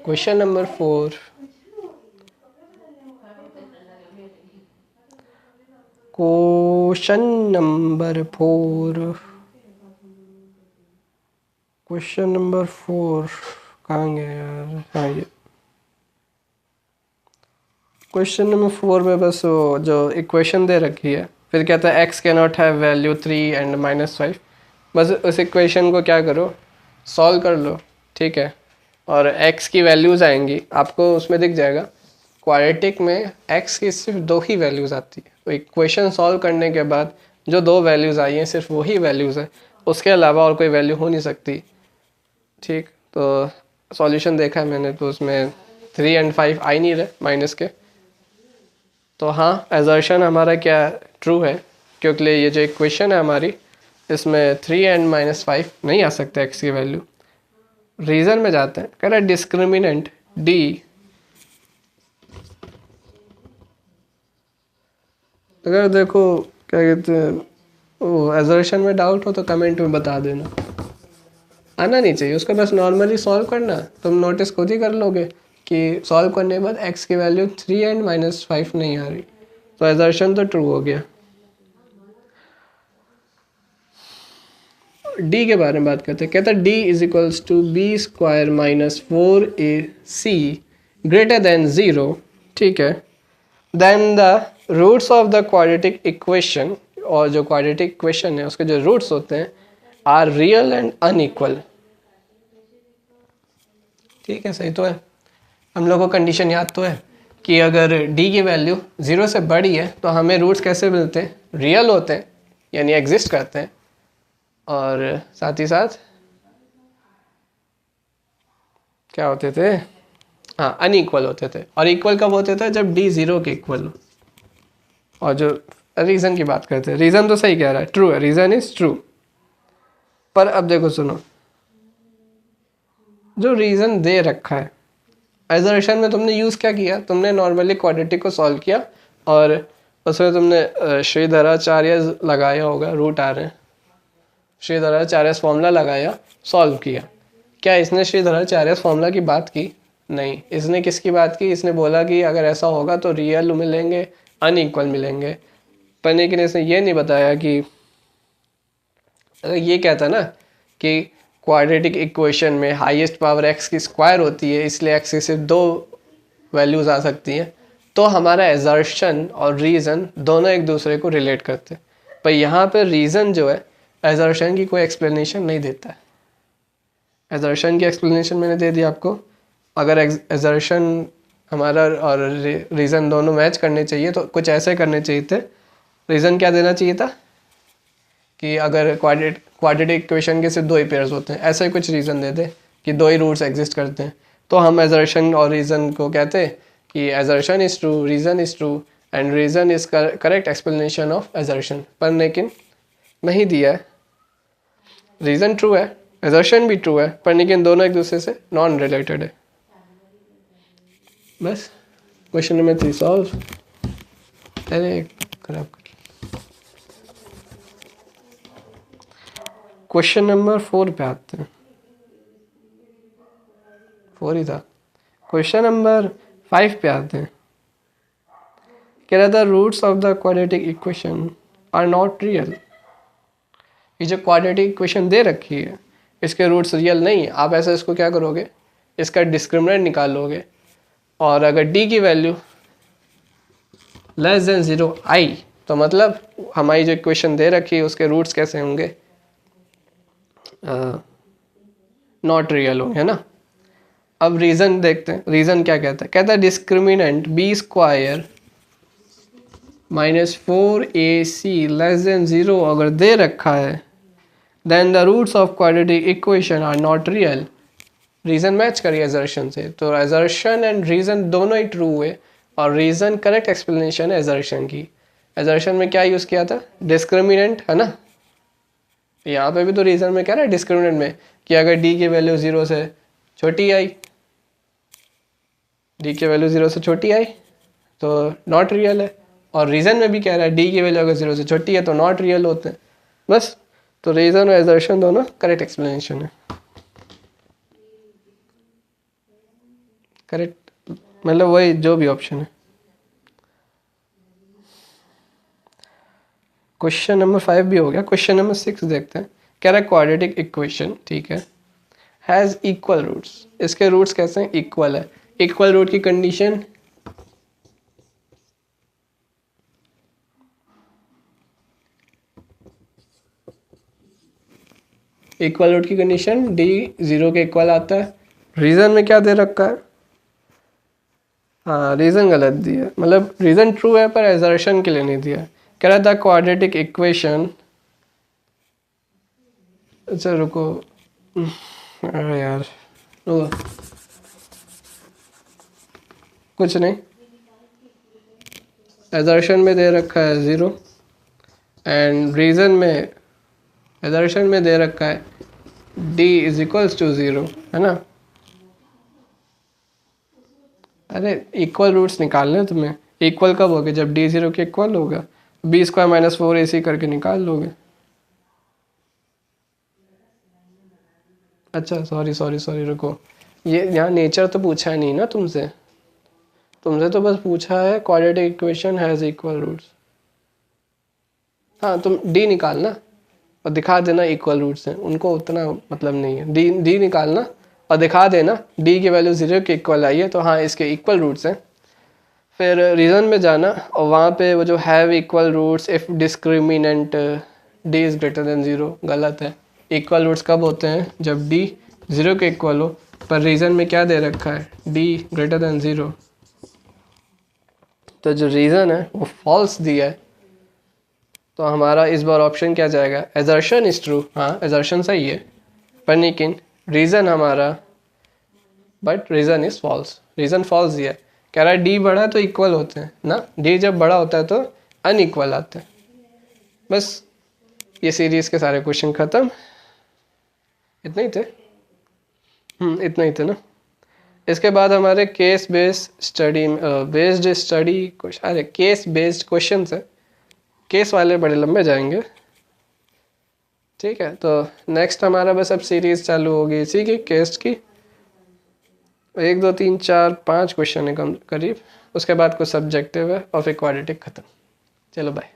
Question number 4। Question number 4। Question number 4 कहाँ गया यार? हाँ, ये क्वेश्चन नंबर 4 में बस वो जो इक्वेशन दे रखी है, फिर कहता है x can not have value 3 and -5। बस उस इक्वेशन को क्या करो, सॉल्व कर लो, ठीक है। और x की वैल्यूज़ आएंगी आपको, उसमें दिख जाएगा क्वाड्रेटिक में x की सिर्फ 2 ही वैल्यूज़ आती है। तो इक्वेशन सॉल्व करने के बाद जो 2 वैल्यूज़ आई हैं सिर्फ वही वैल्यूज़ है, उसके अलावा और कोई वैल्यू हो नहीं सकती, ठीक। तो सॉल्यूशन देखा है मैंने, तो उसमें 3 एंड 5 आ ही नहीं रहे माइनस के। तो हाँ, एजर्शन हमारा क्या ट्रू है, क्योंकि ये जो इक्वेशन है हमारी, इसमें 3 एंड -5 नहीं आ सकता एक्स की वैल्यू। रीज़न में जाते हैं, कह रहा है डिस्क्रिमिनेंट डी अगर देखो क्या कहते हैं, वो एजर्शन में डाउट हो तो कमेंट में बता देना, आना नहीं चाहिए उसको, बस नॉर्मली सॉल्व करना। तुम नोटिस खुद ही कर लोगे कि सॉल्व करने के बाद x की वैल्यू 3 एंड -5 नहीं आ रही, तो एजर्शन तो ट्रू हो गया। d के बारे में बात करते हैं, कहता है d is equals to b² - 4ac greater than 0, ठीक है। Then the roots of the quadratic equation, और जो क्वाड्रेटिक इक्वेशन है उसके जो रूट्स होते हैं आर रियल एंड अनइक्वल, ठीक है, सही तो है। हम लोगों को कंडीशन याद तो है कि अगर d की वैल्यू 0 से बड़ी है तो हमें रूट्स कैसे मिलते हैं, रियल होते हैं, यानी एग्जिस्ट करते हैं, और साथ ही साथ क्या होते थे, हाँ, अनइक्वल होते थे। और इक्वल कब होते थे, जब d 0 के इक्वल हो। और जो रीज़न की बात करते हैं, रीज़न तो सही कह रहा है, ट्रू है, रीज़न इज ट्रू। पर अब देखो सुनो, जो रीज़न दे रखा है एजर्शन में तुमने यूज़ क्या किया, तुमने नॉर्मली क्वाड्रेटिक को सॉल्व किया और उसमें तुमने श्रीधराचार्य लगाया होगा, रूट आ रहे हैं, श्रीधराचार्य फॉर्मूला लगाया, सॉल्व किया। क्या इसने श्रीधराचार्य फॉर्मूला की बात की? नहीं। इसने किसकी बात की? इसने बोला कि अगर ऐसा होगा तो रियल मिलेंगे, अनइक्वल मिलेंगे। पर लेकिन इसने ये नहीं बताया कि अगर ये कहता ना कि क्वाड्रेटिक इक्वेशन में हाईएस्ट पावर x की स्क्वायर होती है, इसलिए x की सिर्फ 2 वैल्यूज़ आ सकती हैं, तो हमारा एजर्शन और रीज़न दोनों एक दूसरे को रिलेट करते हैं। पर यहाँ पर रीज़न जो है एजर्शन की कोई एक्सप्लेनेशन नहीं देता है। एजर्शन की एक्सप्लेनेशन मैंने दे दी आपको। अगर एजर्शन हमारा और रीज़न दोनों मैच करने चाहिए तो कुछ ऐसे करने चाहिए थे। रीज़न क्या देना चाहिए था कि अगर क्वाड्रेटिक इक्वेशन के सिर्फ 2 ही पेयर्स होते हैं, ऐसा ही कुछ रीज़न दे दे कि 2 ही रूट्स एग्जिस्ट करते हैं, तो हम एजर्शन और रीज़न को कहते हैं कि assertion is true, reason is true and reason is correct explanation of assertion. पर लेकिन नहीं दिया है। रीज़न ट्रू है, एजर्शन भी ट्रू है, पर लेकिन दोनों एक दूसरे से नॉन रिलेटेड है। बस क्वेश्चन नंबर 3 सॉल्व। अरे खराब कर। क्वेश्चन नंबर 4 पे आते हैं। 4 ही था। क्वेश्चन नंबर 5 पे आते हैं। कह रहा था roots of the quadratic equation are not real. ये जो क्वाड्रेटिक इक्वेशन दे रखी है इसके रूट्स रियल नहीं है। आप ऐसे इसको क्या करोगे, इसका डिस्क्रिमिनेंट निकालोगे, और अगर d की वैल्यू लेस देन 0 आई तो मतलब हमारी जो इक्वेशन दे रखी है उसके रूट्स कैसे होंगे, नॉट रियल होंगे, है ना। अब रीज़न देखते हैं, रीज़न क्या कहता है। कहता है discriminant b² - 4ac less than 0 अगर दे रखा है, then the roots of quadratic equation are not real. Reason match करिए एजर्शन से, तो एजर्शन एंड रीज़न दोनों ही ट्रू हुए, और रीज़न करेक्ट एक्सप्लेनेशन है एजर्शन की। एजर्शन में क्या यूज़ किया था, डिस्क्रिमिनेंट, है ना। यहाँ पे भी तो रीज़न में क्या है, डिस्क्रिमिनेंट में कि अगर d की वैल्यू 0 से छोटी आई, d की वैल्यू 0 से छोटी आई तो नॉट रियल है, और रीज़न में भी कह रहा है d की वैल्यू अगर 0 से छोटी है तो नॉट रियल होते हैं। बस, तो रीज़न और एजर्शन दोनों करेक्ट एक्सप्लेनेशन है। करेक्ट, मतलब वही जो भी ऑप्शन है। क्वेश्चन नंबर 5 भी हो गया। क्वेश्चन नंबर 6 देखते हैं। कह रहा है क्वाड्रेटिक इक्वेशन, ठीक है, हैज़ इक्वल रूट्स। इसके रूट्स कैसे हैं? इक्वल है। इक्वल रूट की कंडीशन इक्वल रूट की कंडीशन डी 0 के इक्वल आता है। रीजन में क्या दे रखा है? हाँ, रीजन गलत दिया है, मतलब रीजन ट्रू है पर एजर्शन के लिए नहीं दिया है। कह रहा था क्वाड्रेटिक इक्वेशन, अच्छा रुको, अरे यार रुको, कुछ नहीं, एजर्शन में दे रखा है 0 एंड रीजन में एजर्शन में दे रखा है d इज इक्वल्स टू 0, है ना। अरे इक्वल रूट्स निकालने हैं तुम्हें। इक्वल कब होगे? जब d 0 के इक्वल होगा। b स्क्वायर माइनस 4 ac करके निकाल लोगे। अच्छा सॉरी सॉरी सॉरी रुको, ये यहाँ नेचर तो पूछा है नहीं ना तुमसे। तुमसे तो बस पूछा है quadratic equation has equal roots. हाँ, तुम d निकालना और दिखा देना इक्वल रूट्स हैं, उनको उतना मतलब नहीं है। डी निकालना और दिखा देना d की वैल्यू 0 के इक्वल आई है तो हाँ इसके इक्वल रूट्स हैं। फिर रीज़न में जाना और वहाँ पे वो जो have equal roots if discriminant d is greater than 0 गलत है। इक्वल रूट्स कब होते हैं? जब d 0 के इक्वल हो। पर रीज़न में क्या दे रखा है? d greater than 0। तो जो रीज़न है वो फॉल्स दिया है, तो हमारा इस बार ऑप्शन क्या जाएगा? Assertion is true. हाँ एजर्शन सही है, पर लेकिन रीज़न हमारा, but reason is false. Reason false दिया है। कह रहा है डी बड़ा तो इक्वल होते हैं ना, डी जब बड़ा होता है तो अनइक्वल आते हैं। बस ये सीरीज़ के सारे क्वेश्चन ख़त्म। इतने ही थे, इतना ही थे ना। इसके बाद हमारे केस बेस्ड स्टडी अरे केस बेस्ड क्वेश्चन है। केस वाले बड़े लंबे जाएंगे, ठीक है। तो नेक्स्ट हमारा बस अब सीरीज़ चालू होगी इसी की, केस की। 1 2 3 4 5 क्वेश्चन है कम करीब। उसके बाद कुछ सब्जेक्टिव है और फिर क्वाड्रेटिक ख़त्म। चलो बाय।